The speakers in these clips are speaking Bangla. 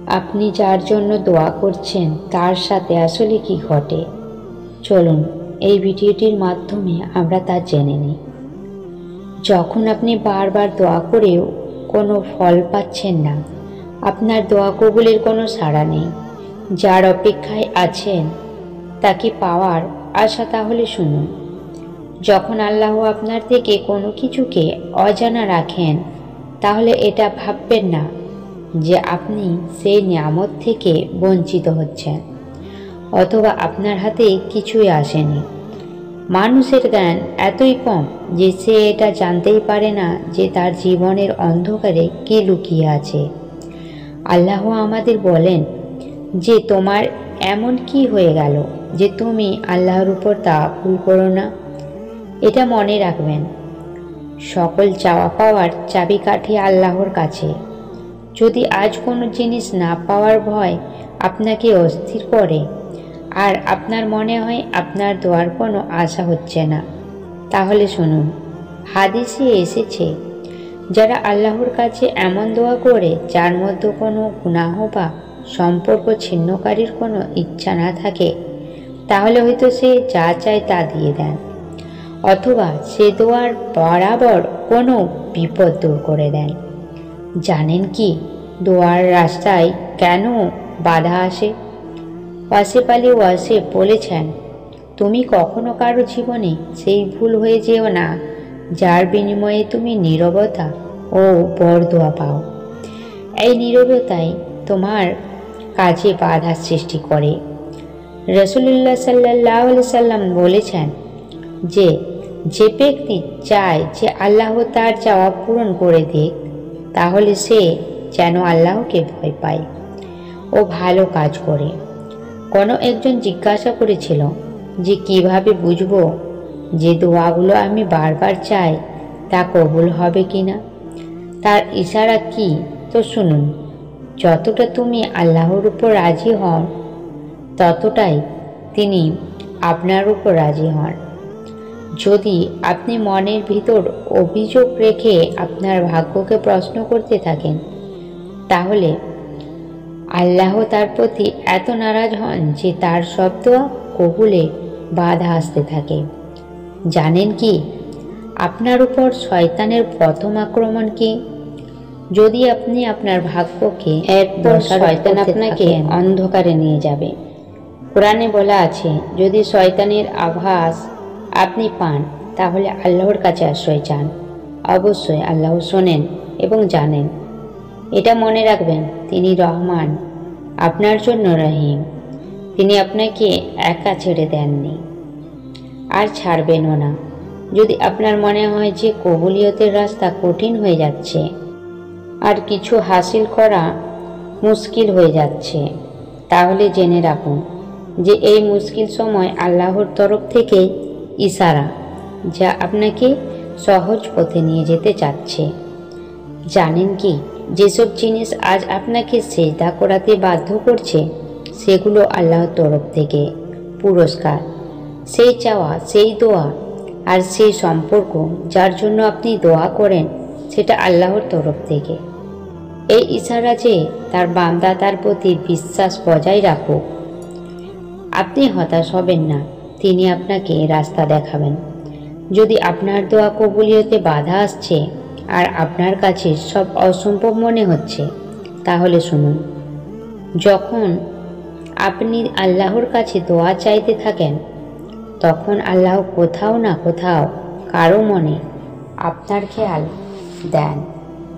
আপনি যার জন্য দোয়া করছেন তার সাথে আসলে কি ঘটে, চলুন এই ভিডিওটির মাধ্যমে আমরা তা জেনে নিই। যখন আপনি বারবার দোয়া করেও কোনো ফল পাচ্ছেন না, আপনার দোয়া কবুলের কোনো সাড়া নেই, যার অপেক্ষায় আছেন তাকে পাওয়ার আশা, তাহলে শুনুন। যখন আল্লাহ আপনার থেকে কোনো কিছুকে অজানা রাখেন, তাহলে এটা ভাববেন না যে আপনি সেই নিয়ামত থেকে বঞ্চিত হচ্ছেন অথবা আপনার হাতে কিছুই আসেনি। মানুষের জ্ঞান এতই কম যে সে এটা জানতেই পারে না যে তার জীবনের অন্ধকারে কে লুকিয়ে আছে। আল্লাহ আমাদের বলেন যে তোমার এমন কি হয়ে গেল যে তুমি আল্লাহর উপর তাওয়াক্কুল করো না। এটা মনে রাখবেন, সকল চাওয়া পাওয়ার চাবিকাঠি আল্লাহর কাছে। যদি আজ কোনো জিনিস না পাওয়ার ভয় আপনাকে অস্থির করে আর আপনার মনে হয় আপনার দোয়ার কোনো আশা হচ্ছে না, তাহলে শুনুন, হাদিসে এসেছে যারা আল্লাহর কাছে এমন দোয়া করে যার মধ্যে কোনো গুনাহ বা সম্পর্ক ছিন্নকারীর কোনো ইচ্ছা না থাকে, তাহলে হয়তো সে যা চায় তা দিয়ে দেন, অথবা সে দোয়ার বরাবর কোনো বিপদ দূর করে দেন। জানেন কি দোয়ার রাস্তায় কেন বাধা আসে? ওয়াসিফ আলী ওয়াসিফ বলেছেন, তুমি কখনো কারো জীবনে সেই ভুল হয়ে যেও না যার বিনিময়ে তুমি নীরবতা ও বরদোয়া পাও। এই নীরবতাই তোমার কাজে বাধা সৃষ্টি করে। রাসূলুল্লাহ সাল্লাল্লাহু আলাইহি সাল্লাম বলেছেন যে যে ব্যক্তি চায় যে আল্লাহ তার চাওয়া পূরণ করে দিক, তাহলে সে যেন আল্লাহকে ভয় পায় ও ভালো কাজ করে। কোনো একজন জিজ্ঞাসা করেছিল যে কিভাবে বুঝবো যে দোয়াগুলো আমি বারবার চাই তা কবুল হবে কিনা, তার ইশারা কি? তো শুনুন, যতটা তুমি আল্লাহর উপর রাজি হন ততটাই তিনি আপনার উপর রাজি হন। যদি আপনি মনের ভিতর অভিযোগ রেখে আপনার ভাগ্যকে প্রশ্ন করতে থাকেন, তাহলে আল্লাহ তার প্রতি এত নারাজ হন যে তার সব দোয়া কবুলে বাধা আসতে থাকে। জানেন কি আপনার উপর শয়তানের প্রথম আক্রমণ কি? যদি আপনি আপনার ভাগ্যকে এরপর শয়তান আপনাকে অন্ধকারে নিয়ে যাবে। কোরআনে বলা আছে, যদি শয়তানের আভাস আপনি পান তাহলে আল্লাহর কাছে আশ্রয় চান। অবশ্যই আল্লাহ শোনেন এবং জানেন। এটা মনে রাখবেন, তিনি রহমান, আপনার জন্য রহিম। তিনি আপনাকে একা ছেড়ে দেননি আর ছাড়বেনও না। যদি আপনার মনে হয় যে কবুলিয়তের রাস্তা কঠিন হয়ে যাচ্ছে আর কিছু হাসিল করা মুশকিল হয়ে যাচ্ছে, তাহলে জেনে রাখুন যে এই মুশকিল সময় আল্লাহর তরফ থেকে ইশারা, যা আপনাকে সহজ পথে নিয়ে যেতে চাচ্ছে। জানেন কি যেসব জিনিস আজ আপনাকে সিজদা করাতে বাধ্য করছে, সেগুলো আল্লাহর তরফ থেকে পুরস্কার। সেই চাওয়া, সেই দোয়া আর সেই সম্পর্ক যার জন্য আপনি দোয়া করেন, সেটা আল্লাহর তরফ থেকে এই ইশারা যে তার বান্দা তার প্রতি বিশ্বাস বজায় রাখুক। আপনি হতাশ হবেন না, তিনি আপনাকে রাস্তা দেখাবেন। যদি আপনার দোয়া কবুলিয়তে বাধা আসছে আর আপনার কাছে সব অসম্ভব মনে হচ্ছে, তাহলে শুনুন, যখন আপনি আল্লাহর কাছে দোয়া চাইতে থাকেন, তখন আল্লাহ কোথাও না কোথাও কারো মনে আপনার খেয়াল দেন।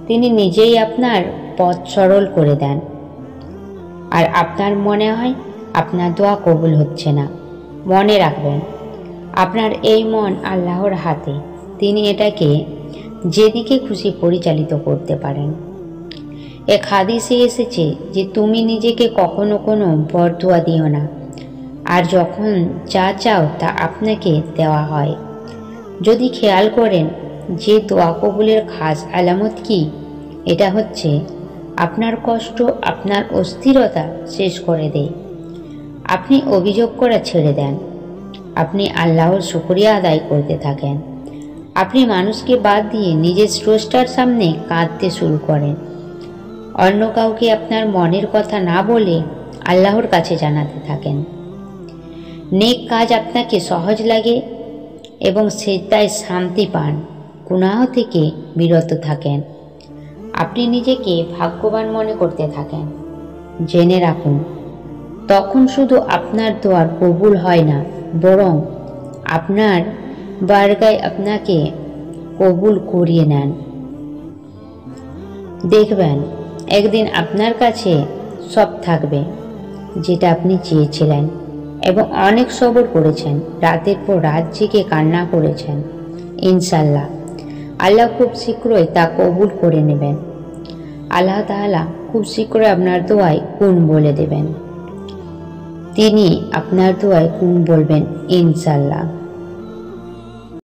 তিনি নিজেই আপনার পথ সরল করে দেন আর আপনার মনে হয় আপনার দোয়া কবুল হচ্ছে না। মনে রাখবেন, আপনার এই মন আল্লাহর হাতে। তিনি এটাকে যেদিকে খুশি পরিচালিত করতে পারেন। এক হাদিসে এসেছে যে তুমি নিজেকে কখনো কোনো বরদোয়া দিও না, আর যখন যা চাও তা আপনাকে দেওয়া হয়। যদি খেয়াল করেন যে দোয়া কবুলের খাস আলামত কি, এটা হচ্ছে আপনার কষ্ট, আপনার অস্থিরতা শেষ করে দেয়। আপনি অভিযোগ করা ছেড়ে দেন, আপনি আল্লাহর শুকরিয়া আদায় করতে থাকেন। আপনি মানুষকে বাদ দিয়ে নিজের স্রষ্টার সামনে কাঁদতে শুরু করেন। অন্য কাউকে আপনার মনের কথা না বলে আল্লাহর কাছে জানাতে থাকেন। নেক কাজ আপনাকে সহজ লাগে এবং সেটায় শান্তি পান। গুনাহ থেকে বিরত থাকেন। আপনি নিজেকে ভাগ্যবান মনে করতে থাকেন। জেনে রাখুন, তখন শুধু আপনার দোয়া কবুল হয় না, বরং আপনার বারগায় আপনাকে কবুল করিয়ে নেন। দেখবেন একদিন আপনার কাছে সব থাকবে যেটা আপনি চেয়েছিলেন এবং অনেক সবর করেছেন, রাতের পর রাত জেগে কান্না করেছেন। ইনশাল্লাহ আল্লাহ খুব শীঘ্রই তা কবুল করে নেবেন। আল্লাহ তাআলা খুব শীঘ্রই আপনার দোয়ায় কুন বলে দেবেন। তিনি আপনার দোয়ায় কুন বলবেন ইনশাল্লাহ।